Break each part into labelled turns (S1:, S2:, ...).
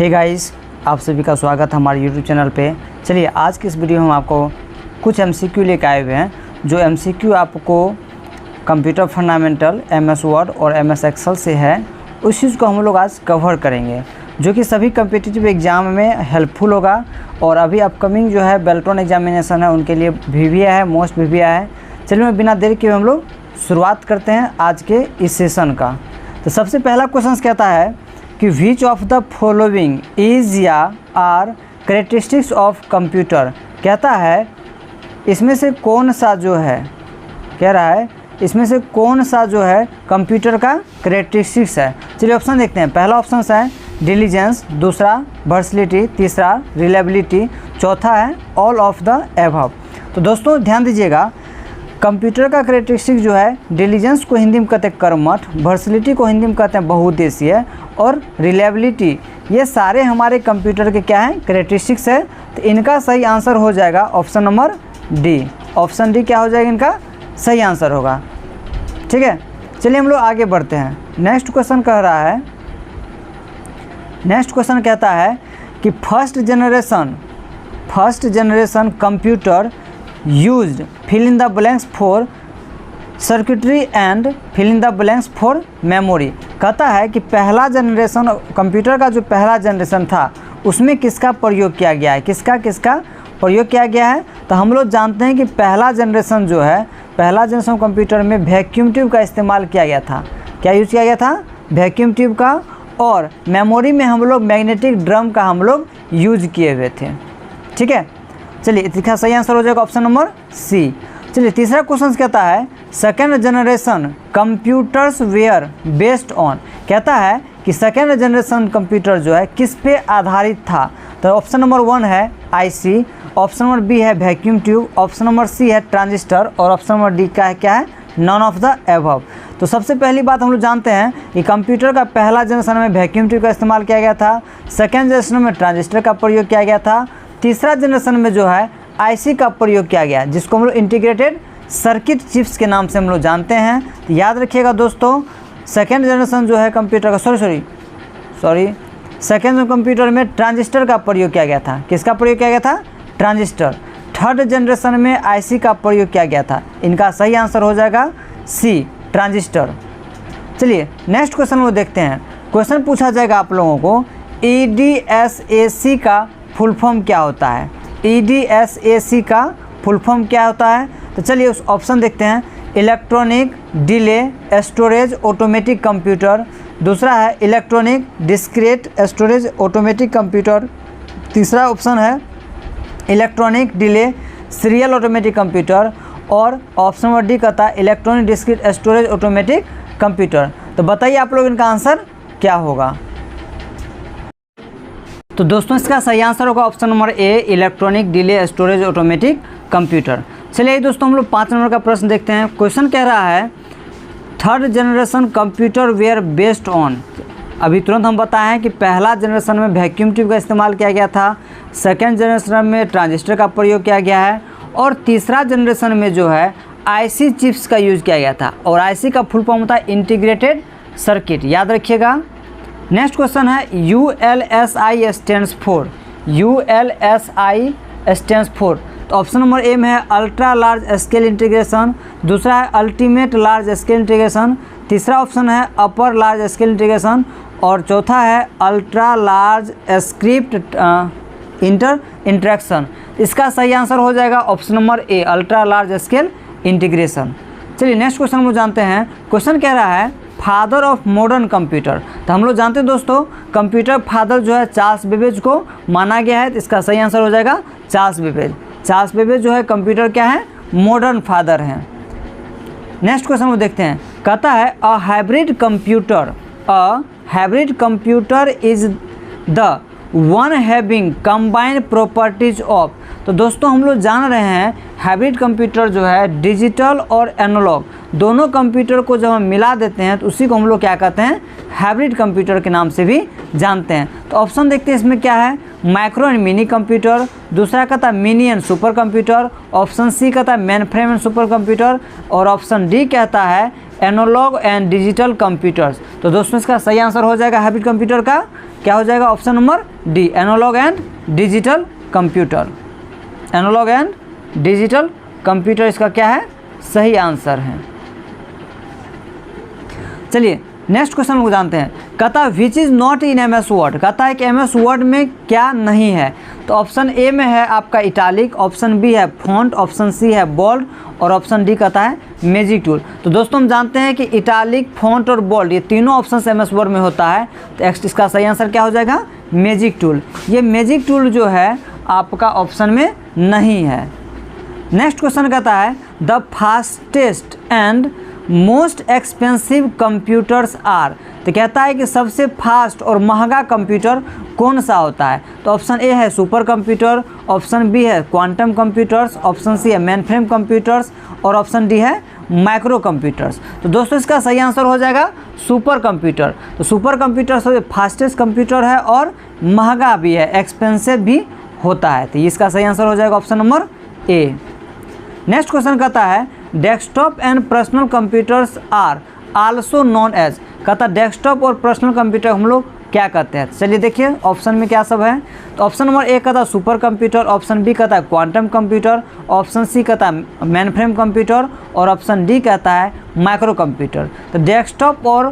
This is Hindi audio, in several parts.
S1: हे गाइस, आप सभी का स्वागत है हमारे यूट्यूब चैनल पे। चलिए आज की इस वीडियो में हम आपको कुछ एमसीक्यू लेकर आए हुए हैं, जो एमसीक्यू आपको कंप्यूटर फंडामेंटल MS वर्ड और MS एक्सेल से है। उस चीज़ को हम लोग आज कवर करेंगे, जो कि सभी कम्पिटिटिव एग्ज़ाम में हेल्पफुल होगा। और अभी अपकमिंग जो है बेल्ट्रॉन एग्जामिनेशन है, उनके लिए VBA है, मोस्ट VBA है। चलिए मैं बिना देरी के हम लोग शुरुआत करते हैं आज के इस सेशन का। तो सबसे पहला क्वेश्चन कहता है कि विच ऑफ द फॉलोइंग इज या आर कैरेक्टरिस्टिक्स ऑफ कंप्यूटर। कहता है इसमें से कौन सा जो है, कह रहा है इसमें से कौन सा जो है कंप्यूटर का कैरेक्टरिस्टिक्स है। चलिए ऑप्शन देखते हैं। पहला ऑप्शन है डिलीजेंस, दूसरा वर्सैटिलिटी, तीसरा रिलायबिलिटी, चौथा है ऑल ऑफ द एबव। तो दोस्तों ध्यान दीजिएगा, कंप्यूटर का कैरेक्टरिस्टिक जो है डिलीजेंस को हिंदी में कहते हैं कर्मठ, वर्सैटिलिटी को हिंदी में कहते हैं बहुउद्देशीय, और रिलायबिलिटी, ये सारे हमारे कंप्यूटर के क्या हैं, कैरेक्टरिस्टिक्स है। तो इनका सही आंसर हो जाएगा option number D. Option D क्या हो जाएगा, इनका सही आंसर होगा। ठीक है, चलिए हम लोग आगे बढ़ते हैं। नेक्स्ट क्वेश्चन कह रहा है, नेक्स्ट क्वेश्चन कहता है कि first generation computer used fill in the blanks for circuitry and fill in the blanks for memory. कहता है कि पहला जनरेशन कंप्यूटर का जो पहला जनरेशन था उसमें किसका प्रयोग किया गया है, किसका प्रयोग किया गया है। तो हम लोग जानते हैं कि पहला जनरेशन जो है, पहला जनरेशन कंप्यूटर में वैक्यूम ट्यूब का इस्तेमाल किया गया था। क्या यूज़ किया गया था, वैक्यूम ट्यूब का। और मेमोरी में हम लोग मैग्नेटिक ड्रम का हम लोग यूज किए हुए थे। ठीक है, चलिए इसका सही आंसर हो जाएगा ऑप्शन नंबर सी। चलिए तीसरा क्वेश्चन कहता है second generation computers were based on. कहता है कि सेकेंड जनरेशन कंप्यूटर जो है किस पे आधारित था। तो ऑप्शन नंबर 1 है IC, ऑप्शन नंबर B है vacuum tube, option number C है ट्रांजिस्टर, और ऑप्शन नंबर D का है क्या है, नॉन ऑफ द एबव। तो सबसे पहली बात हम लोग जानते हैं कि कंप्यूटर का पहला जनरेशन में वैक्यूम ट्यूब का इस्तेमाल किया गया था, सेकेंड जनरेशन में ट्रांजिस्टर का प्रयोग किया गया था, तीसरा जनरेशन में जो है IC का प्रयोग किया गया, जिसको हम लोग इंटीग्रेटेड सर्किट चिप्स के नाम से हम लोग जानते हैं। तो याद रखिएगा दोस्तों, सेकेंड जनरेशन जो है कंप्यूटर का सेकेंड कंप्यूटर में ट्रांजिस्टर का प्रयोग किया गया था। किसका प्रयोग किया गया था, ट्रांजिस्टर। थर्ड जनरेशन में IC का प्रयोग किया गया था। इनका सही आंसर हो जाएगा C, ट्रांजिस्टर। चलिए नेक्स्ट क्वेश्चन वो देखते हैं। क्वेश्चन पूछा जाएगा आप लोगों को EDSAC का फुल फॉर्म क्या होता है। EDSAC का फुल फॉर्म क्या होता है। तो चलिए उस ऑप्शन देखते हैं। Electronic delay storage automatic computer, दूसरा है electronic discrete storage automatic computer, तीसरा ऑप्शन है electronic delay serial automatic computer, और ऑप्शन नंबर D कहता है electronic discrete storage automatic computer. तो बताइए आप लोग इनका आंसर क्या होगा। तो दोस्तों इसका सही आंसर होगा option number A, electronic delay storage automatic computer. चलिए दोस्तों हम लोग 5 नंबर का प्रश्न देखते हैं। क्वेश्चन कह रहा है third generation computer were based on. अभी तुरंत हम बताएं कि पहला जनरेशन में वैक्यूम ट्यूब का इस्तेमाल किया गया था, सेकेंड जनरेशन में ट्रांजिस्टर का प्रयोग किया गया है, और तीसरा जनरेशन में जो है IC चिप्स का यूज़ किया गया था। और IC का फुल फॉर्म होता है इंटीग्रेटेड सर्किट, याद रखिएगा। नेक्स्ट क्वेश्चन है ULSI stands for. ULSI stands for. तो ऑप्शन नंबर A में है अल्ट्रा लार्ज स्केल इंटीग्रेशन, दूसरा है अल्टीमेट लार्ज स्केल इंटीग्रेशन, तीसरा ऑप्शन है अपर लार्ज स्केल इंटीग्रेशन, और चौथा है अल्ट्रा लार्ज स्क्रिप्ट इंटरेक्शन। इसका सही आंसर हो जाएगा option number A, ultra large scale integration. चलिए नेक्स्ट क्वेश्चन हम लोग जानते हैं। क्वेश्चन कह रहा है फादर ऑफ मॉडर्न कंप्यूटर। तो हम लोग जानते हैं दोस्तों कंप्यूटर फादर जो है चार्ल्स बेबेज को माना गया है। तो इसका सही आंसर हो जाएगा चार्ल्स बेबेज। चार्ल्स बेबेज जो है कंप्यूटर क्या है, मॉडर्न फादर हैं। नेक्स्ट क्वेश्चन वो देखते हैं। कहता है a hybrid computer is the one having combined properties of. तो दोस्तों हम लोग जान रहे हैं हाइब्रिड कंप्यूटर जो है डिजिटल और एनालॉग दोनों कंप्यूटर को जब हम मिला देते हैं तो उसी को हम लोग क्या कहते हैं, हाइब्रिड कंप्यूटर के नाम से भी जानते हैं। तो ऑप्शन देखते हैं इसमें क्या है, माइक्रो एंड मिनी कंप्यूटर, दूसरा कहता है mini and super computer, option C कहता है main frame and super computer, और ऑप्शन D कहता है एनालॉग एंड डिजिटल कंप्यूटर्स। तो दोस्तों इसका सही आंसर हो जाएगा हाइब्रिड कंप्यूटर का क्या हो जाएगा option number D, analog and digital computer. Analog and digital computer इसका क्या है, सही आंसर है। चलिए नेक्स्ट क्वेश्चन को जानते हैं। कहता है which is not in M S word, कहता है कि एम एस वर्ड में क्या नहीं है। तो ऑप्शन ए में है आपका इटालिक, ऑप्शन बी है फॉन्ट, ऑप्शन सी है बोल्ड और ऑप्शन डी कहता है मैजिक टूल। तो दोस्तों हम जानते हैं कि इटालिक, फॉन्ट और बोल्ड ये तीनों ऑप्शन एम एस वर्ड में होता है। तो इसका सही आंसर क्या हो जाएगा, मैजिक टूल। ये मैजिक टूल जो है आपका ऑप्शन में नहीं है। नेक्स्ट क्वेश्चन कहता है the fastest and most expensive computers are. तो कहता है कि सबसे फास्ट और महंगा कंप्यूटर कौन सा होता है। तो ऑप्शन ए है सुपर कंप्यूटर, ऑप्शन बी है क्वांटम कंप्यूटर्स, ऑप्शन सी है मेनफ्रेम कंप्यूटर्स और ऑप्शन डी है माइक्रो कंप्यूटर्स। तो दोस्तों इसका सही आंसर हो जाएगा सुपर कंप्यूटर। तो सुपर कंप्यूटर सबसे फास्टेस्ट कंप्यूटर है और महंगा भी है, एक्सपेंसिव भी होता है। तो इसका सही आंसर हो जाएगा option number A. Next question कहता है desktop and personal computers are also known as. कहता है डेस्कटॉप और पर्सनल कंप्यूटर हम लोग क्या कहते हैं। चलिए देखिए ऑप्शन में क्या सब है। तो ऑप्शन नंबर ए कहता है सुपर कंप्यूटर, ऑप्शन बी कहता है क्वांटम कंप्यूटर, ऑप्शन सी कहता है मेनफ्रेम कंप्यूटर और ऑप्शन डी कहता है माइक्रो कंप्यूटर। तो डेस्कटॉप और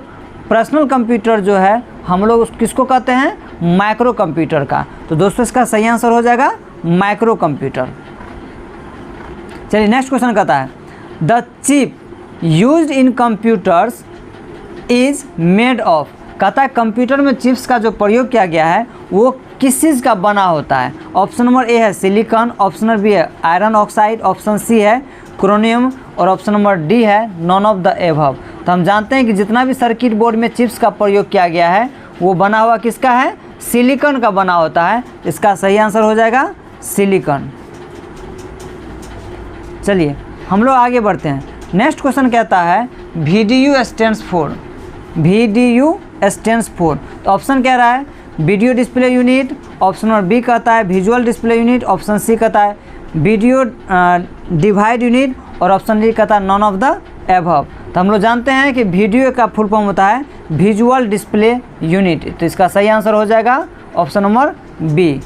S1: पर्सनल कंप्यूटर जो है हम लोग किसको कहते हैं, माइक्रो कंप्यूटर का। तो दोस्तों इसका सही आंसर हो जाएगा माइक्रो कंप्यूटर। चलिए नेक्स्ट क्वेश्चन कहता है the chip used in computers is made of. कहता है कंप्यूटर में चिप्स का जो प्रयोग किया गया है वो किस चीज़ का बना होता है। ऑप्शन नंबर ए है सिलिकॉन, ऑप्शन नंबर बी है आयरन ऑक्साइड, ऑप्शन सी है क्रोमियम और ऑप्शन नंबर डी है नॉन ऑफ द एबव। तो हम जानते हैं कि जितना भी सर्किट बोर्ड में चिप्स का प्रयोग किया गया है वो बना हुआ किसका है, सिलिकॉन का बना होता है। इसका सही आंसर हो जाएगा सिलिकॉन। चलिए हम लोग आगे बढ़ते हैं। नेक्स्ट क्वेश्चन कहता है VDU stands for. VDU stands for. तो ऑप्शन कह रहा है video display unit, option number B कहता है visual display unit, option C कहता है वीडियो डिवाइड यूनिट और ऑप्शन डी कहता है नॉन ऑफ द एबव। तो हम लोग जानते हैं कि वीडियो का फुल फॉर्म होता है विजुअल डिस्प्ले यूनिट। तो इसका सही आंसर हो जाएगा ऑप्शन नंबर बी।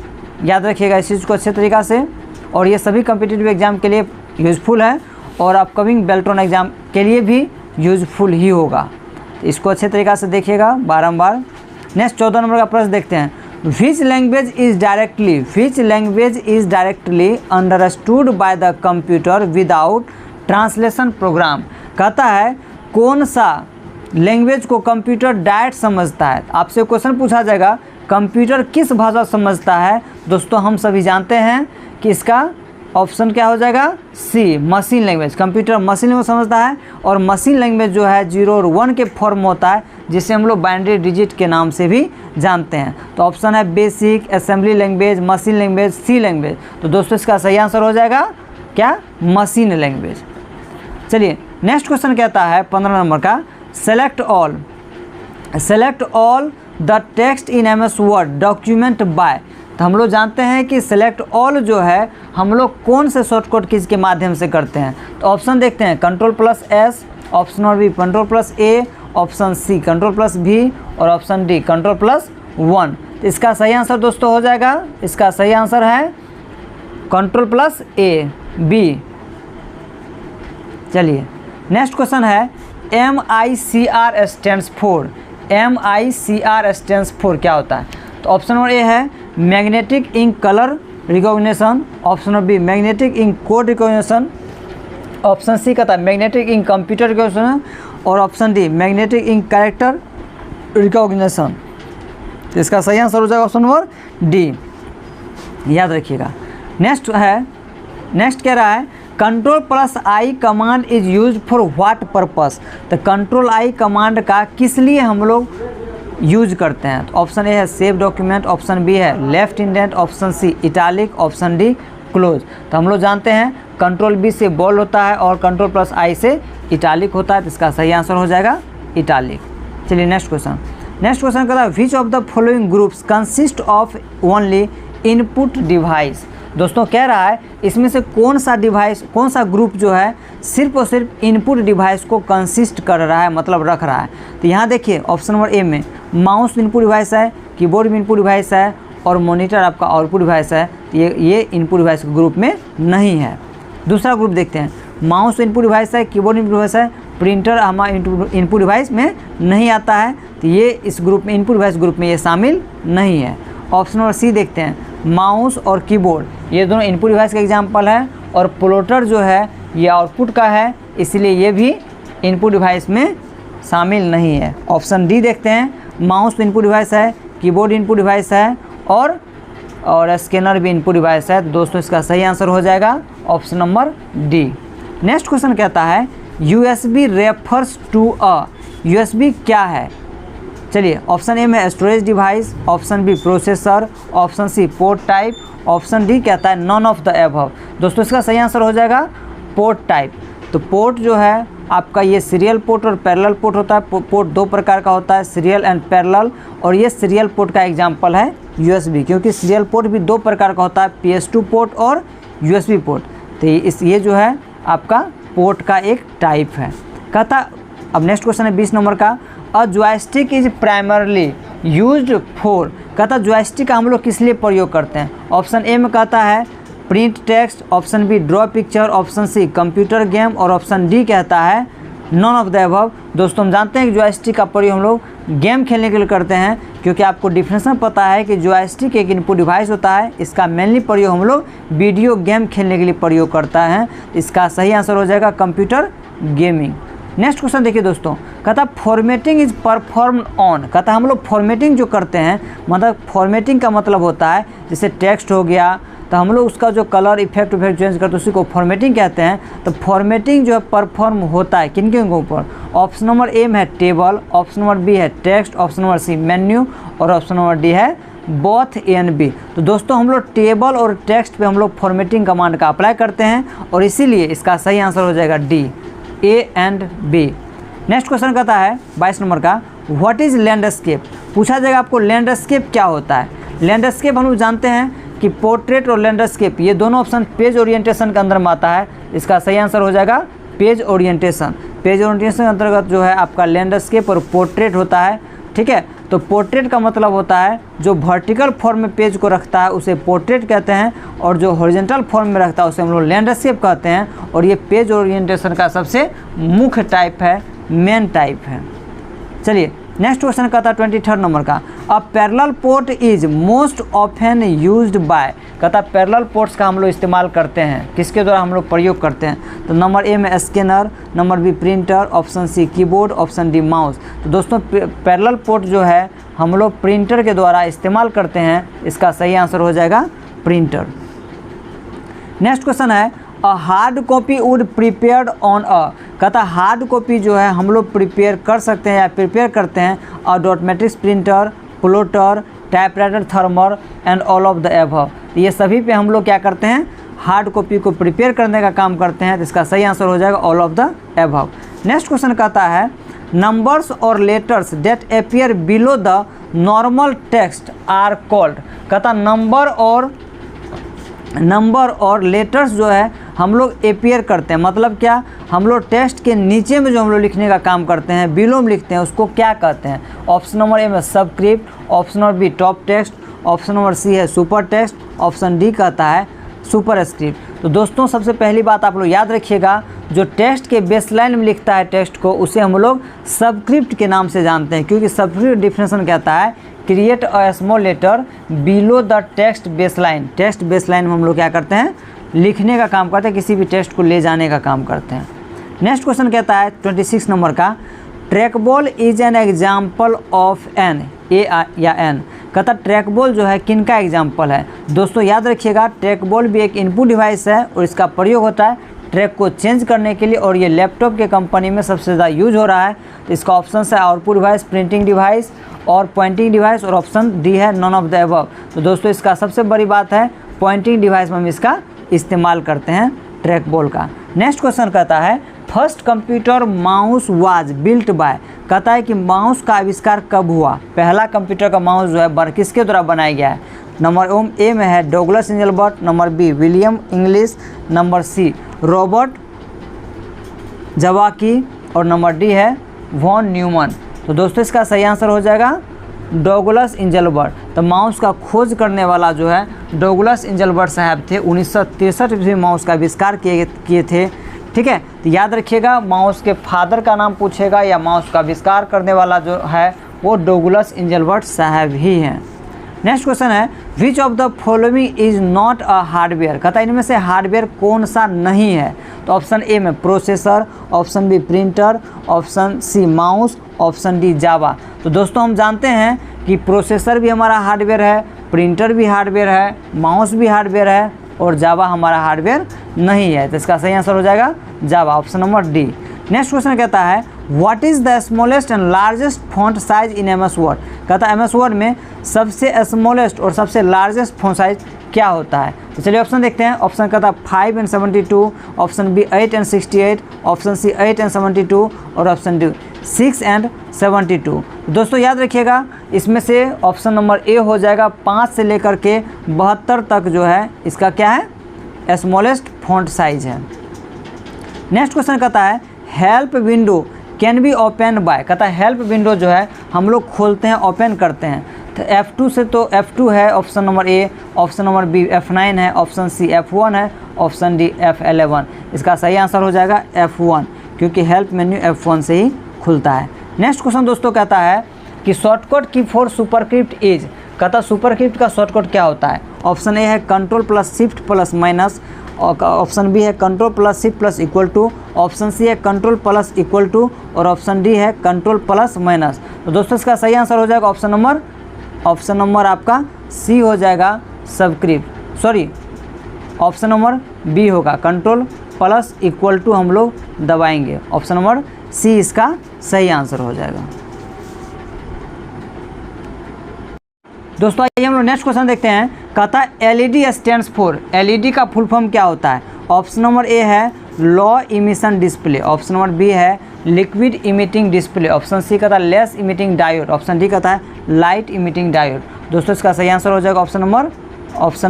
S1: याद रखिएगा इस चीज़ को अच्छे तरीक़ा से, और ये सभी कॉम्पिटिटिव एग्जाम के लिए यूज़फुल है और अपकमिंग बेल्ट्रॉन एग्ज़ाम के लिए भी यूज़फुल ही होगा। इसको अच्छे तरीक़ा से देखिएगा बारंबार। नेक्स्ट 14 नंबर का प्रश्न देखते हैं which language is directly understood by the computer without translation program. कहता है कौन सा लैंग्वेज को कंप्यूटर डायरेक्ट समझता है। आपसे क्वेश्चन पूछा जाएगा कंप्यूटर किस भाषा समझता है। दोस्तों हम सभी जानते हैं कि इसका ऑप्शन क्या हो जाएगा C, machine language. Computer machine language समझता है और मशीन लैंग्वेज जो है 0 और 1 के फॉर्म होता है जिसे हम लोग बाइनरी डिजिट के नाम से भी जानते हैं। तो ऑप्शन है basic, assembly language, machine language, C language. तो दोस्तों इसका सही आंसर हो जाएगा क्या, मशीन लैंग्वेज। चलिए नेक्स्ट क्वेश्चन कहता है 15 नंबर का select all the text in MS word document by. तो हम लोग जानते हैं कि सेलेक्ट ऑल जो है हम लोग कौन से शॉर्टकट कीज के माध्यम से करते हैं। तो ऑप्शन देखते हैं Ctrl+S, option number B Ctrl+A, option C Ctrl+V और ऑप्शन डी Ctrl+1। तो इसका सही आंसर दोस्तों हो जाएगा, इसका सही आंसर है Ctrl+A B। चलिए नेक्स्ट क्वेश्चन है MICR stands for. MICR stands for क्या होता है। तो ऑप्शन नंबर ए है magnetic ink colour recognition, option number B magnetic ink code recognition, option C कहता है मैग्नेटिक इंक कंप्यूटर रिकॉग्निशन और option D magnetic ink character recognition. तो इसका सही आंसर हो जाएगा ऑप्शन नंबर डी, याद रखिएगा। नेक्स्ट कह रहा है Ctrl+I command is use for what purpose. तो Ctrl+I कमांड का किस लिए हम लोग यूज करते हैं। तो ऑप्शन ए है सेव डॉक्यूमेंट, ऑप्शन बी है left indent, option C italic, option D close. तो हम लोग जानते हैं Ctrl+B से बोल्ड होता है और Ctrl+I से इटालिक होता है। तो इसका सही आंसर हो जाएगा इटालिक। चलिए नेक्स्ट क्वेश्चन कहता है which of the following groups consist of only input device. दोस्तों कह रहा है इसमें से कौन सा ग्रुप जो है सिर्फ और सिर्फ इनपुट डिवाइस को कंसिस्ट कर रहा है, मतलब रख रहा है। तो यहाँ देखिए ऑप्शन नंबर ए में माउस इनपुट डिवाइस है, कीबोर्ड भी इनपुट डिवाइस है और मॉनिटर आपका आउटपुट डिवाइस है। ये इनपुट डिवाइस के ग्रुप में नहीं है। दूसरा ग्रुप देखते हैं, माउस इनपुट डिवाइस है, कीबोर्ड इनपुट डिवाइस है, प्रिंटर हमारा इनपुट डिवाइस में नहीं आता है, तो ये इस ग्रुप में इनपुट डिवाइस ग्रुप में ये शामिल नहीं है। ऑप्शन नंबर सी देखते हैं, माउस और कीबोर्ड ये दोनों इनपुट डिवाइस का एग्जाम्पल है और प्लॉटर जो है ये आउटपुट का है, इसलिए ये भी इनपुट डिवाइस में शामिल नहीं है। ऑप्शन डी देखते हैं, माउस इनपुट डिवाइस है, कीबोर्ड इनपुट डिवाइस है और स्कैनर भी इनपुट डिवाइस है। तो दोस्तों इसका सही आंसर हो जाएगा option number D. Next question कहता है USB refers to a, USB क्या है? चलिए, ऑप्शन ए में storage device, option B processor, option C port type, option D कहता है नॉन ऑफ द एबव। दोस्तों इसका सही आंसर हो जाएगा पोर्ट टाइप। तो पोर्ट जो है आपका ये सीरियल पोर्ट और पैरेलल पोर्ट होता है। पोर्ट दो प्रकार का होता है, सीरियल एंड पैरेलल, और ये सीरियल पोर्ट का एग्जांपल है USB, क्योंकि सीरियल पोर्ट भी दो प्रकार का होता है, PS2 पोर्ट और USB पोर्ट। तो ये जो है आपका पोर्ट का एक टाइप है। कहता, अब नेक्स्ट क्वेश्चन है 20 नंबर का, a joystick is primarily used for. कहता जॉयस्टिक का हम लोग किस लिए प्रयोग करते हैं? ऑप्शन ए में कहता है print text, option B draw picture, option C computer game और ऑप्शन डी कहता है नॉन ऑफ द अबव। दोस्तों हम जानते हैं कि जॉयस्टिक का प्रयोग हम लोग गेम खेलने के लिए करते हैं, क्योंकि आपको डिफिनेशन पता है कि जॉयस्टिक एक इनपुट डिवाइस होता है, इसका मेनली प्रयोग हम लोग वीडियो गेम खेलने के लिए प्रयोग करता है। इसका सही आंसर हो जाएगा कंप्यूटर गेमिंग। नेक्स्ट क्वेश्चन देखिए दोस्तों, कहता फॉर्मेटिंग इज परफॉर्म ऑन। कहता हम लोग फॉर्मेटिंग जो करते हैं, मतलब फॉर्मेटिंग का मतलब होता है जैसे टेक्स्ट हो गया तो हम लोग उसका जो कलर इफेक्ट चेंज करते हैं उसी को फॉर्मेटिंग कहते हैं। तो फॉर्मेटिंग जो है परफॉर्म होता है किन किन के ऊपर? ऑप्शन नंबर ए में है टेबल, ऑप्शन नंबर बी है text, option number C menu और ऑप्शन नंबर डी है बोथ ए एंड बी। तो दोस्तों हम लोग टेबल और टेक्स्ट पे हम लोग फॉर्मेटिंग कमांड का अप्लाई करते हैं और इसीलिए इसका सही आंसर हो जाएगा D, A and B. Next question कहता है 22 नंबर का, व्हाट इज़ लैंडस्केप। पूछा जाएगा आपको लैंडस्केप क्या होता है। लैंडस्केप हम लोग जानते हैं कि पोर्ट्रेट और लैंडस्केप ये दोनों ऑप्शन पेज ओरिएंटेशन के अंदर में आता है। इसका सही आंसर हो जाएगा पेज ओरिएंटेशन। पेज ओरिएंटेशन के अंतर्गत जो है आपका लैंडस्केप और पोर्ट्रेट होता है, ठीक है। तो पोर्ट्रेट का मतलब होता है जो वर्टिकल फॉर्म में पेज को रखता है उसे पोर्ट्रेट कहते हैं, और जो हॉरिजॉन्टल फॉर्म में रखता है उसे हम लोग लैंडस्केप कहते हैं। और ये पेज ओरिएंटेशन का सबसे मुख्य टाइप है, मेन टाइप है। चलिए नेक्स्ट क्वेश्चन कहता है 23 नंबर का, a parallel port is most often used by. कहता पैरेलल पोर्ट्स का हम लोग इस्तेमाल करते हैं, किसके द्वारा हम लोग प्रयोग करते हैं? तो नंबर ए में स्कैनर, नंबर B printer, option C keyboard, option D mouse. तो दोस्तों पैरेलल पोर्ट जो है हम लोग प्रिंटर के द्वारा इस्तेमाल करते हैं। इसका सही आंसर हो जाएगा प्रिंटर। नेक्स्ट क्वेश्चन है, a hard copy would prepared on a. कहता हार्ड कॉपी जो है हम लोग प्रिपेयर कर सकते हैं या प्रिपेयर करते हैं a dot matrix printer, plotter, typewriter, thermal and all of the above. ये सभी पे हम लोग क्या करते हैं? हार्ड कॉपी को प्रिपेयर करने का काम करते हैं। तो इसका सही आंसर हो जाएगा all of the above. Next question कहता है, नंबर्स और letters that appear below the normal text are called. कहता नंबर और लेटर्स जो है हम लोग अपियर करते हैं, मतलब क्या? हम लोग टेक्स्ट के नीचे में जो हम लोग लिखने का काम करते हैं, बिलो में लिखते हैं, उसको क्या कहते हैं? ऑप्शन नंबर ए में subscript, option number B top text, option number C है सुपर टेक्स्ट, ऑप्शन डी कहता है सुपर स्क्रिप्ट। तो दोस्तों सबसे पहली बात आप लोग याद रखिएगा, जो टेक्स्ट के बेसलाइन में लिखता है टेक्स्ट को उसे हम लोग सबस्क्रिप्ट के नाम से जानते हैं, क्योंकि सबस्क्रिप्ट डिफिनेशन कहता है create a small letter below the text baseline. Text baseline में हम लोग क्या करते हैं? लिखने का काम करते हैं, किसी भी टेक्स्ट को ले जाने का काम करते हैं। नेक्स्ट क्वेश्चन कहता है 26 नंबर का, trackball is an example of an, a या एन। कहता ट्रैकबॉल जो है किन का एग्जाम्पल है? दोस्तों याद रखिएगा, ट्रैकबॉल भी एक इनपुट डिवाइस है और इसका प्रयोग होता है ट्रैक को चेंज करने के लिए, और ये लैपटॉप के कंपनी में सबसे ज़्यादा यूज हो रहा है। तो इसका ऑप्शन है आउटपुट डिवाइस, प्रिंटिंग डिवाइस और पॉइंटिंग डिवाइस, और ऑप्शन डी है नॉन ऑफ द अबव। तो दोस्तों इसका सबसे बड़ी बात है पॉइंटिंग डिवाइस में हम इसका इस्तेमाल करते हैं ट्रैक बॉल का। नेक्स्ट क्वेश्चन कहता है, first computer mouse was built by. कहता है कि माउस का आविष्कार कब हुआ? पहला कंप्यूटर का माउस जो है किसके द्वारा बनाया गया है? नंबर ए में है Douglas Engelbart, number B William English, number C Robert जवाकी और नंबर डी है वॉन न्यूमन। तो दोस्तों इसका सही आंसर हो जाएगा डगलस इंजलबर्ट। तो माउस का खोज करने वाला जो है डगलस इंजलबर्ट साहब थे। 1963 में माउस का आविष्कार किए थे। ठीक है, तो याद रखिएगा, माउस के फादर का नाम पूछेगा या माउस का आविष्कार करने वाला जो है वो डगलस इंजलबर्ट साहब ही हैं। नेक्स्ट क्वेश्चन है, which of the following is not a hardware. कहता है इनमें से हार्डवेयर कौन सा नहीं है। तो ऑप्शन ए में processor, option B printer, option C mouse, option D Java. तो दोस्तों हम जानते हैं कि प्रोसेसर भी हमारा हार्डवेयर है, प्रिंटर भी हार्डवेयर है, माउस भी हार्डवेयर है और जावा हमारा हार्डवेयर नहीं है। तो इसका सही आंसर हो जाएगा Java, option number D. Next question कहता है, what is the smallest and largest font size in MS word. कहता है MS वर्ड में सबसे स्मॉलेस्ट और सबसे लार्जेस्ट फॉन्ट साइज क्या होता है। तो चलिए ऑप्शन देखते हैं। ऑप्शन कहता है 5 and 72, option B 8 and 68, option C 8 and 72 और ऑप्शन डी 6 and 72। दोस्तों याद रखिएगा, इसमें से ऑप्शन नंबर ए हो जाएगा 5 से लेकर के 72 तक जो है इसका क्या है, स्मॉलेस्ट फॉन्ट साइज है। नेक्स्ट क्वेश्चन कहता है, help window can be open by. कहता है हेल्प विंडो जो है हम लोग खोलते हैं, ओपन करते हैं। तो F2 से तो F2 है option number A, option number B F9 है, ऑप्शन सी F1 है, ऑप्शन डी F11। इसका सही आंसर हो जाएगा F1, क्योंकि हेल्प मेन्यू F1 से ही खुलता है। नेक्स्ट क्वेश्चन दोस्तों कहता है कि शॉर्टकट की फॉर सुपरस्क्रिप्ट इज। कहता है सुपरस्क्रिप्ट का शॉर्टकट क्या होता है। ऑप्शन ए है control plus shift plus minus, option B है control plus shift plus equal to, option C है कंट्रोल प्लस इक्वल टू और ऑप्शन डी है कंट्रोल प्लस माइनस। तो दोस्तों इसका सही आंसर हो जाएगा ऑप्शन नंबर आपका सी हो जाएगा subscript, sorry option number B होगा कंट्रोल प्लस इक्वल टू हम लोग दबाएंगे। ऑप्शन नंबर सी इसका सही आंसर हो जाएगा। दोस्तों आइए हम लोग नेक्स्ट क्वेश्चन देखते हैं। कहता है LED स्टैंड्स फॉर। LED का फुल फॉर्म क्या होता है। ऑप्शन नंबर ए है low emission display, option number B है liquid emitting display, option C कहता है less emitting diode, option D कहता है लाइट इमिटिंग डायोड। दोस्तों इसका सही आंसर हो जाएगा ऑप्शन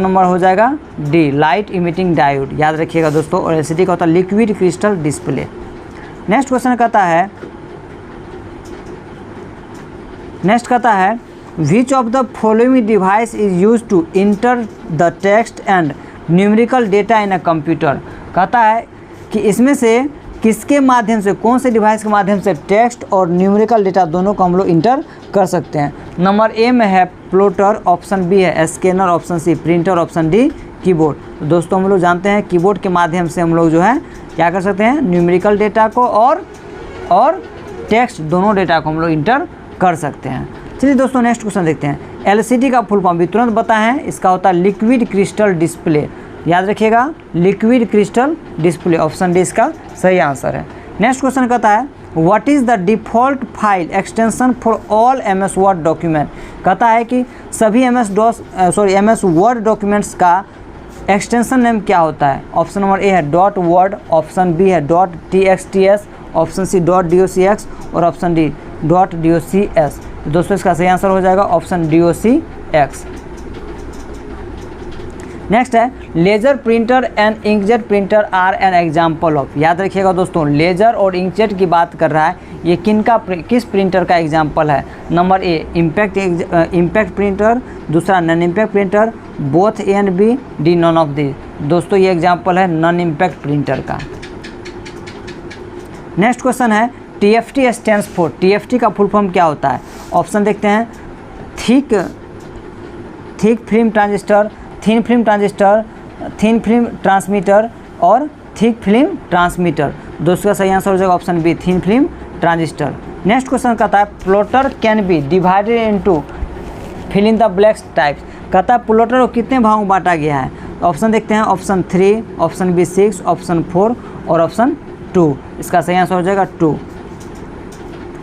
S1: नंबर हो जाएगा डी, लाइट इमिटिंग डायोड। याद रखिएगा दोस्तों। और LCD का होता है liquid crystal display. Next question कहता है Which of the following device is used to enter the text and numerical data in a computer। कहता है कि इसमें से किसके माध्यम से, कौन से डिवाइस के माध्यम से टेक्स्ट और न्यूमेरिकल डेटा दोनों को हम लोग इंटर कर सकते हैं। नंबर ए में है प्लॉटर, ऑप्शन बी है scanner, option C printer, option D keyboard. तो दोस्तों हम लोग जानते हैं कीबोर्ड के माध्यम से हम लोग जो है क्या कर सकते हैं, न्यूमेरिकल डेटा को और टेक्स्ट दोनों डेटा को हम लोग इंटर कर सकते हैं। चलिए दोस्तों नेक्स्ट क्वेश्चन देखते हैं। LCD का फुल फॉर्म भी तुरंत बताएं, इसका होता है लिक्विड क्रिस्टल डिस्प्ले। याद रखिएगा liquid crystal display, option D इसका सही आंसर है। नेक्स्ट क्वेश्चन कहता है what is the default file extension for all MS word document. कहता है कि सभी MS वर्ड डॉक्यूमेंट्स का एक्सटेंशन नेम क्या होता है। ऑप्शन नंबर ए है डॉट वर्ड, ऑप्शन बी है dot TXTS, option C dot DOCX और ऑप्शन डी डॉट DOCS। दोस्तों इसका सही आंसर हो जाएगा ऑप्शन DOCX। नेक्स्ट है laser printer and inkjet printer are an example of. याद रखिएगा दोस्तों लेजर और इंकजेट की बात कर रहा है, ये किस प्रिंटर का एग्जाम्पल है। नंबर ए इम्पैक्ट प्रिंटर, दूसरा non impact printer, both A and B, D none of the. दोस्तों ये एग्जाम्पल है नॉन इम्पैक्ट प्रिंटर का। नेक्स्ट क्वेश्चन है TFT स्टैंड्स फॉर। TFT का फुल फॉर्म क्या होता है। ऑप्शन देखते हैं thick film transistor, thin film transistor, thin film transmitter और थिक फिल्म ट्रांसमीटर। दोस्तों का सही आंसर हो जाएगा option B thin film transistor. Next question कहता है plotter can be divided into fill in the blanks types. कहता है प्लॉटर को कितने भागों में बांटा गया है। ऑप्शन देखते हैं ऑप्शन 3, ऑप्शन बी 6, ऑप्शन 4 और ऑप्शन 2। इसका सही आंसर हो जाएगा 2।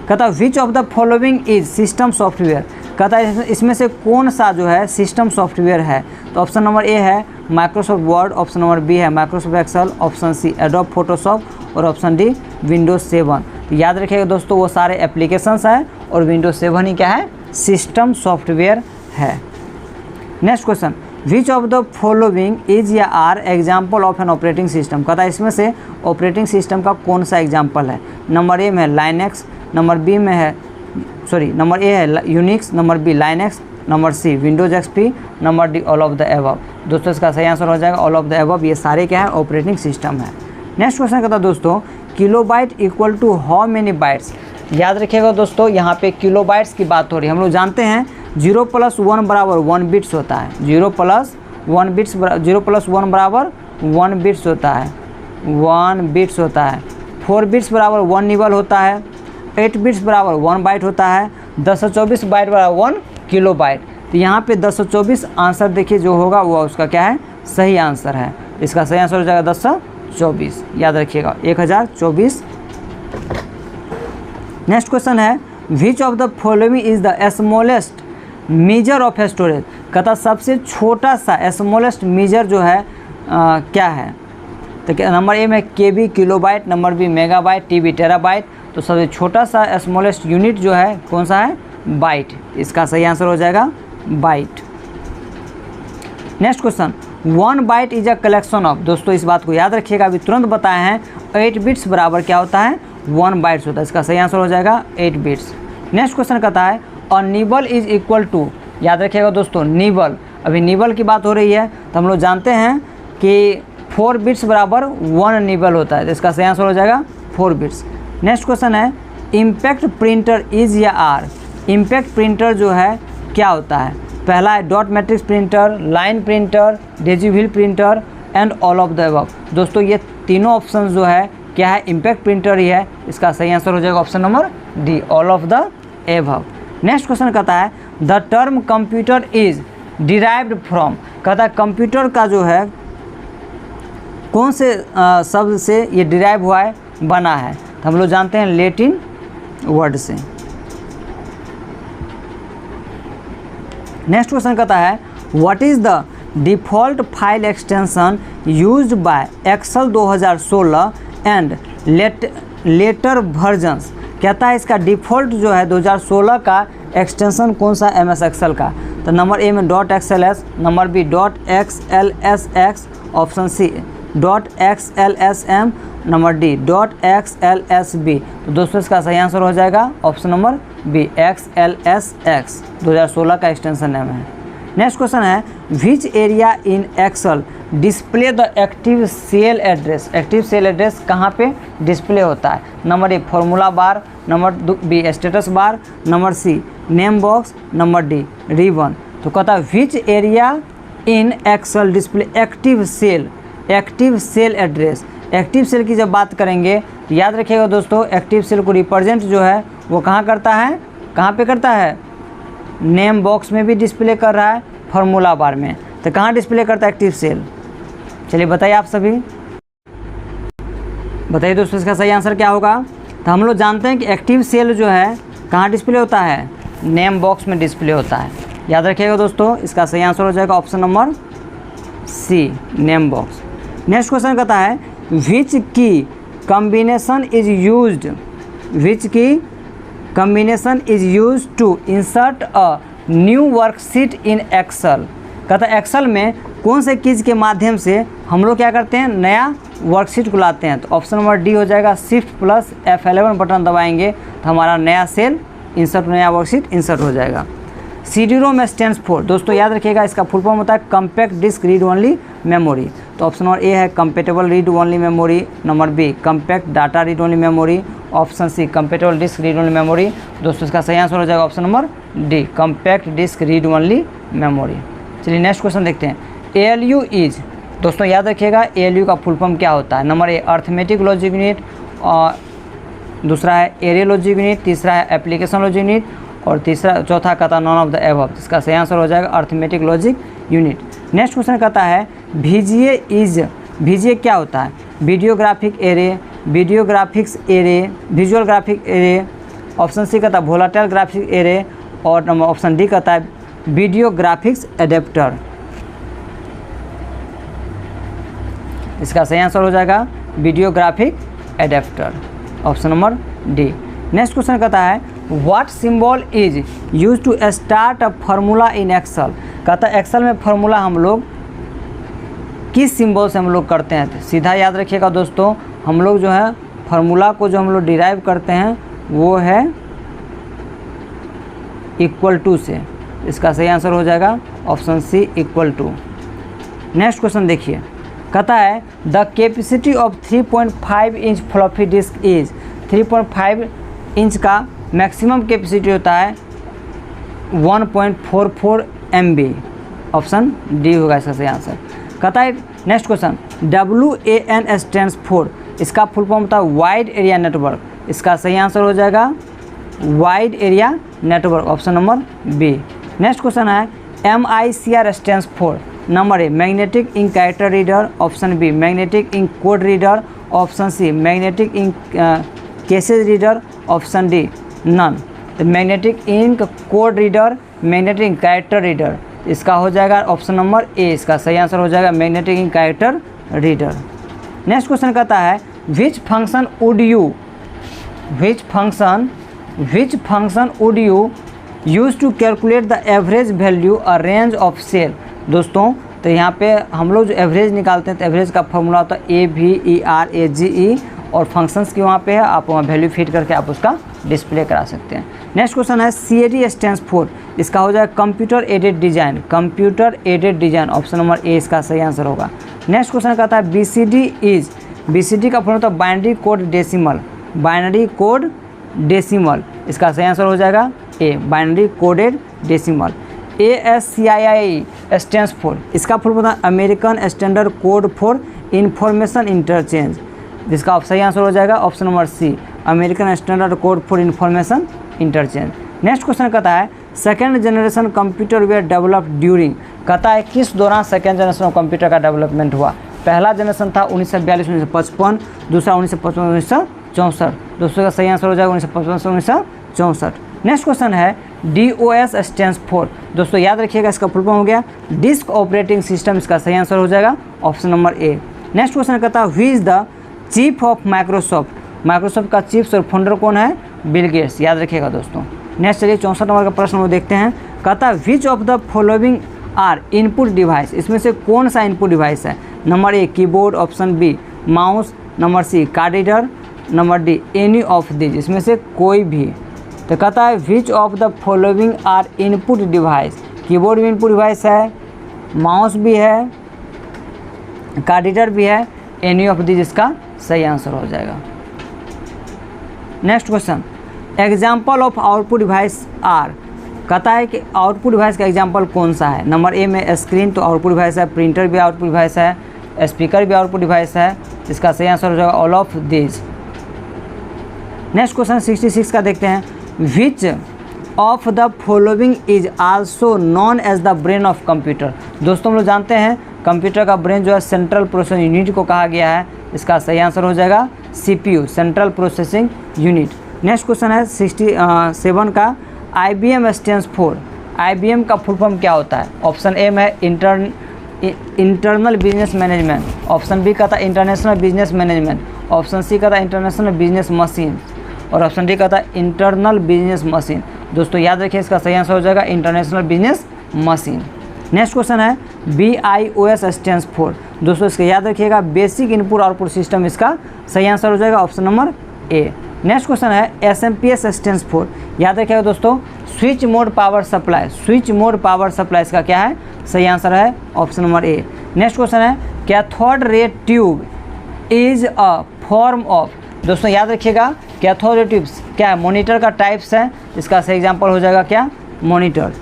S1: कहता है which of the following is system software. कहता है इसमें से कौन सा जो है सिस्टम सॉफ्टवेयर है। तो ऑप्शन नंबर ए है Microsoft Word, option number B है Microsoft Excel, option C Adobe Photoshop और ऑप्शन डी विंडोज 7। याद रखिएगा दोस्तों वो सारे एप्लीकेशंस हैं और विंडोज 7 ही क्या है, सिस्टम सॉफ्टवेयर है। Next question which of the following is या are example of an operating system. कहता है इसमें से ऑपरेटिंग सिस्टम का कौन सा एग्जाम्पल है। नंबर ए में है लाइनेक्स, नंबर बी में है सॉरी नंबर ए है Unix, number B Linux, number C Windows XP, number D all of the above. दोस्तों इसका सही आंसर हो जाएगा ऑल ऑफ द एबव। ये सारे क्या है ऑपरेटिंग सिस्टम है। नेक्स्ट क्वेश्चन कहता है दोस्तों kilobyte equal to how many bytes. याद रखिएगा दोस्तों यहाँ पे किलोबाइट्स की बात हो रही है। हम लोग जानते हैं 0 + 1 बराबर 1 बिट्स होता है। 0 + 1 बिट्स 0 + 1 बराबर 1 बिट्स होता है, 1 बिट्स होता है। 4 बिट्स बराबर 1 निबल होता है। 8 बिट्स बराबर 1 बाइट होता है। 1024 बाइट बराबर 1 किलोबाइट। तो यहाँ पे 1024 आंसर देखिए जो होगा वो उसका क्या है सही आंसर है। इसका सही आंसर हो जाएगा 1024, याद रखिएगा 1024। नेक्स्ट क्वेश्चन है which of the following is the smallest measure of storage. कहता सबसे छोटा सा स्मॉलेस्ट मेजर जो है क्या है। तो नंबर ए में KB kilobyte, number B megabyte, TB terabyte. तो सबसे छोटा सा स्मॉलेस्ट यूनिट जो है कौन सा है बाइट। इसका सही आंसर हो जाएगा byte. Next question 1 byte is a collection of. दोस्तों इस बात को याद रखिएगा, अभी तुरंत बताए हैं 8 बिट्स बराबर क्या होता है 1 बाइट्स होता है। इसका सही आंसर हो जाएगा 8 बिट्स। नेक्स्ट क्वेश्चन कहता है और निबल इज इक्वल टू। याद रखिएगा दोस्तों निबल, अभी निबल की बात हो रही है तो हम लोग जानते हैं कि 4 बिट्स बराबर 1 निबल होता है। तो इसका सही आंसर हो जाएगा 4 बिट्स। नेक्स्ट क्वेश्चन है इम्पैक्ट प्रिंटर इज या आर। इम्पैक्ट प्रिंटर जो है क्या होता है। पहला है dot matrix printer, line printer, digital printer and all of the above. दोस्तों ये तीनों ऑप्शन जो है क्या है इम्पैक्ट प्रिंटर ही है। इसका सही आंसर हो जाएगा option number D all of the above. Next question कहता है the term computer is derived from. कहता है कंप्यूटर का जो है कौन से शब्द से ये डिराइव हुआ है बना है। तो हम लोग जानते हैं लैटिन वर्ड से। नेक्स्ट क्वेश्चन कहता है what is the default file extension used by Excel 2016 and later versions. कहता है इसका डिफ़ॉल्ट जो है 2016 का एक्सटेंशन कौन सा MS एक्सेल का। तो नंबर ए में .xls, number B .xlsx, option C .xlsm, number D .xlsb। तो दोस्तों इसका सही आंसर हो जाएगा ऑप्शन नंबर बी XLSX 2016 का एक्सटेंशन नेम है। नेक्स्ट क्वेश्चन है which area in Excel display the active cell address. Active cell address कहाँ पे डिस्प्ले होता है। Number A formula bar, number B status bar, number C name box, number D ribbon. तो कहता है which area in Excel display active cell address. Active cell की जब बात करेंगे तो याद रखिएगा दोस्तों एक्टिव सेल को रिप्रेजेंट जो है वो कहाँ करता है, कहाँ पे करता है नेम बॉक्स में भी डिस्प्ले कर रहा है, फार्मूला बार में। तो कहाँ डिस्प्ले करता है एक्टिव सेल। चलिए बताइए आप सभी, बताइए दोस्तों इसका सही आंसर क्या होगा। तो हम लोग जानते हैं कि एक्टिव सेल जो है कहाँ डिस्प्ले होता है नेम बॉक्स में डिस्प्ले होता है। याद रखिएगा दोस्तों इसका सही आंसर हो जाएगा option number C name box. Next question कहता है which key combination is used, which key combination is use to insert a new worksheet in Excel. कहता है एक्सेल में कौन से कीज के माध्यम से हम लोग क्या करते हैं नया वर्कशीट को लाते हैं। तो ऑप्शन नंबर डी हो जाएगा Shift+F11 बटन दबाएंगे तो हमारा नया सेल इंसर्ट, नया वर्कशीट इंसर्ट हो जाएगा। CD-ROM stands for. दोस्तों याद रखिएगा इसका फुल फॉर्म होता है compact disc read only memory. तो ऑप्शन नंबर ए है compatible read only memory, number B compact data read only memory, option C compatible disc read only memory. दोस्तों इसका सही आंसर हो जाएगा option number D compact disc read only memory. चलिए नेक्स्ट क्वेश्चन देखते हैं ALU इज। दोस्तों याद रखिएगा ALU का फुल फॉर्म क्या होता है। नंबर ए अर्थमेटिक लॉजिक यूनिट, और दूसरा है एरिया लॉजिक यूनिट, तीसरा है एप्लीकेशन लॉजिक यूनिट और चौथा कहता है नॉन ऑफ द एबव। इसका सही आंसर हो जाएगा arithmetic logic unit. Next question कहता है VGA इज। VGA क्या होता है video graphic array, video graphics array, visual graphic array. Option C कहता है वोलाटाइल ग्राफिक एरे और नंबर ऑप्शन डी कहता है वीडियो ग्राफिक्स एडेप्टर। इसका सही आंसर हो जाएगा video graphic adapter, option number D. Next question कहता है what symbol is use to start a formula in Excel. कहता है एक्सेल में फार्मूला हम लोग किस सिंबल से हम लोग करते हैं। तो सीधा याद रखिएगा दोस्तों हम लोग जो है फार्मूला को जो हम लोग डिराइव करते हैं वो है इक्वल टू से, इसका सही आंसर हो जाएगा option C equal to. Next question देखिए, कहता है the capacity of 3.5 inch floppy disk is, 3.5 inch का मैक्सिमम कैपेसिटी होता है 1.44 MB, ऑप्शन डी होगा इसका सही आंसर। कहता है next question, WAN stands for, इसका फुल फॉर्म होता है वाइड एरिया नेटवर्क, इसका सही आंसर हो जाएगा wide area network, option number B. Next question है MICR stands for, number A magnetic ink character reader, option B magnetic ink code reader, option C magnetic ink cases reader, option D none. तो magnetic ink code reader, magnetic ink character reader, इसका हो जाएगा ऑप्शन नंबर ए, इसका सही आंसर हो जाएगा magnetic ink character reader. Next question कहता है which function would you use to calculate the average value a range of cell. दोस्तों तो यहाँ पे हम लोग जो एवरेज निकालते हैं तो एवरेज का फॉर्मूला होता है AVERAGE, और फंक्शंस की वहाँ पे है, आप वहाँ वैल्यू फीड करके आप उसका डिस्प्ले करा सकते हैं। नेक्स्ट क्वेश्चन है CAD स्टैंड्स फॉर, इसका हो जाएगा computer aided design, computer aided design, option number ए इसका सही आंसर होगा। नेक्स्ट क्वेश्चन कहता है BCD का फॉर्मूला होता है binary code decimal, binary code decimal, इसका सही आंसर हो जाएगा A, binary coded decimal. ASCII stands for, इसका फुल फॉर्म होता है American standard code for information interchange, जिसका सही आंसर हो जाएगा option number C, American standard code for information interchange. Next question कहता है second generation computer were developed during, कहता है किस दौरान सेकेंड जनरेशन ऑफ कंप्यूटर का डेवलपमेंट हुआ। पहला जनरेशन था 1942-1955, दूसरा 1955-1964, दोस्तों का सही आंसर हो जाएगा 1955-1964। नेक्स्ट क्वेश्चन है DOS स्टैंड्स फॉर, दोस्तों याद रखिएगा इसका फुल फॉर्म हो गया डिस्क ऑपरेटिंग सिस्टम, इसका सही आंसर हो जाएगा option number A. Next question कहता है who is the chief of Microsoft, Microsoft का चीफ और फाउंडर कौन है, बिल गेट्स, याद रखिएगा दोस्तों। नेक्स्ट चलिए 64 नंबर का प्रश्न वो देखते हैं, कहता है which of the following are input device, इसमें से कौन सा इनपुट डिवाइस है। Number A keyboard, option B mouse, number C card reader, number D any of this, इसमें से कोई भी। तो कहता है which of the following are input device, keyboard भी इनपुट डिवाइस है, माउस भी है, कार्ड रीडर भी है, एनी ऑफ दिस इसका सही आंसर हो जाएगा। Next question example of output device are, कहता है कि आउटपुट डिवाइस का एग्जाम्पल कौन सा है। नंबर ए में स्क्रीन तो आउटपुट डिवाइस है, प्रिंटर भी आउटपुट डिवाइस है, स्पीकर भी आउटपुट डिवाइस है, इसका सही आंसर हो जाएगा all of this. Next question 66 का देखते हैं which of the following is also known as the brain of computer. दोस्तों हम लोग जानते हैं कंप्यूटर का ब्रेन जो है सेंट्रल प्रोसेसिंग यूनिट को कहा गया है, इसका सही आंसर हो जाएगा CPU, central processing unit. Next question है 67 का IBM स्टैंड्स फॉर, IBM का फुल फॉर्म क्या होता है। ऑप्शन ए में है internal business management, option B का था international business management, option C का था इंटरनेशनल बिजनेस मशीन, और ऑप्शन डी का था इंटरनल बिजनेस मशीन। दोस्तों याद रखिए इसका सही आंसर हो जाएगा international business machine. Next question है BIOS स्टैंड्स फॉर, दोस्तों इसका याद रखिएगा बेसिक इनपुट आउटपुट सिस्टम, इसका सही आंसर हो जाएगा option number A. Next question है SMPS स्टैंड्स फॉर, याद रखिएगा दोस्तों switch mode power supply, switch mode power supply इसका क्या है, सही आंसर है option number A. Next question है cathode ray tube is a form of, दोस्तों याद रखिएगा कैथोड रे ट्यूब्स क्या है, मॉनिटर का टाइप्स है, इसका सही एग्जाम्पल हो जाएगा क्या, मॉनिटर।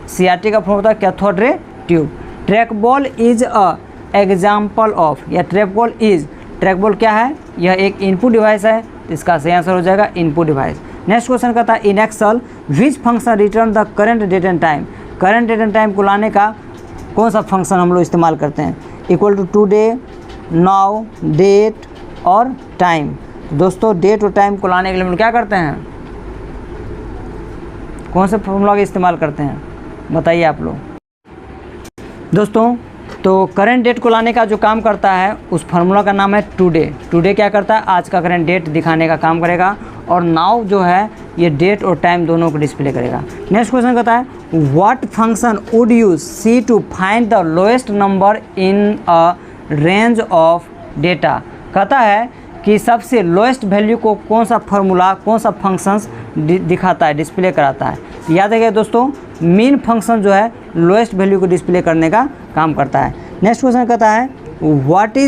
S1: CRT का फॉर्म होता है cathode ray tube. Trackball is a example of, या ट्रैकबॉल इज, ट्रैकबॉल क्या है, यह एक इनपुट डिवाइस है, इसका सही आंसर हो जाएगा इनपुट डिवाइस। नेक्स्ट क्वेश्चन कहता है in Excel which function return the current date and time, current date and time को लाने का कौन सा फंक्शन हम लोग इस्तेमाल करते हैं, equal to today, now, date और टाइम। दोस्तों डेट और टाइम को लाने के लिए हम लोग क्या करते हैं, कौन से फॉर्मूला का इस्तेमाल करते हैं, बताइए आप लोग। दोस्तों तो करंट डेट को लाने का जो काम करता है उस फार्मूला का नाम है टुडे। टुडे क्या करता है, आज का करंट डेट दिखाने का काम करेगा, और नाउ जो है ये डेट और टाइम दोनों को डिस्प्ले करेगा। नेक्स्ट क्वेश्चन कहता है what function would you see to find the lowest number in a range of data, कहता है कि सबसे लोएस्ट वैल्यू को कौन सा फार्मूला, कौन सा फंक्शंस दिखाता है, डिस्प्ले कराता है। याद रखिए दोस्तों, मीन फंक्शन जो है लोएस्ट वैल्यू को डिस्प्ले करने का काम करता है। नेक्स्ट क्वेश्चन कहता है what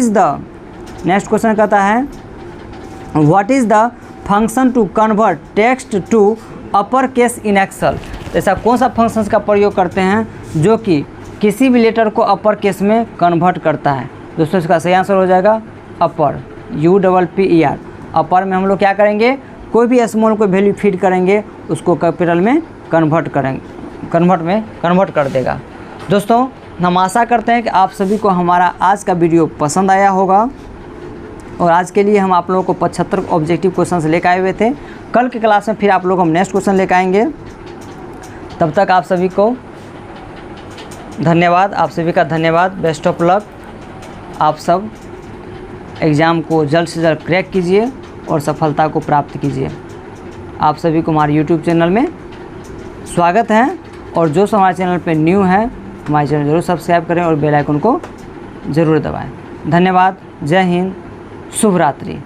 S1: is the function to convert text to upper case in Excel. ऐसा कौन सा फंक्शंस का प्रयोग करते हैं जो कि किसी भी लेटर को अपर केस में कन्वर्ट करता है। दोस्तों इसका सही आंसर हो जाएगा अपर, UPPER। अपर में हम लोग क्या करेंगे, कोई भी स्मॉल को वैल्यू फीड करेंगे उसको कैपिटल में कन्वर्ट कर देगा। दोस्तों हम आशा करते हैं कि आप सभी को हमारा आज का वीडियो पसंद आया होगा और आज के लिए हम आप लोगों को 75 ऑब्जेक्टिव क्वेश्चन लेकर आए हुए थे। कल की क्लास में फिर आप लोग हम नेक्स्ट क्वेश्चन लेकर आएंगे। तब तक आप सभी को धन्यवाद, आप सभी का धन्यवाद। Best of luck. आप सब एग्ज़ाम को जल्द से जल्द क्रैक कीजिए और सफलता को प्राप्त कीजिए। आप सभी को हमारे YouTube चैनल में स्वागत है और जो हमारे चैनल पे न्यू है हमारे चैनल जरूर सब्सक्राइब करें और बेल आइकन को ज़रूर दबाएं। धन्यवाद। जय हिंद। शुभ रात्रि।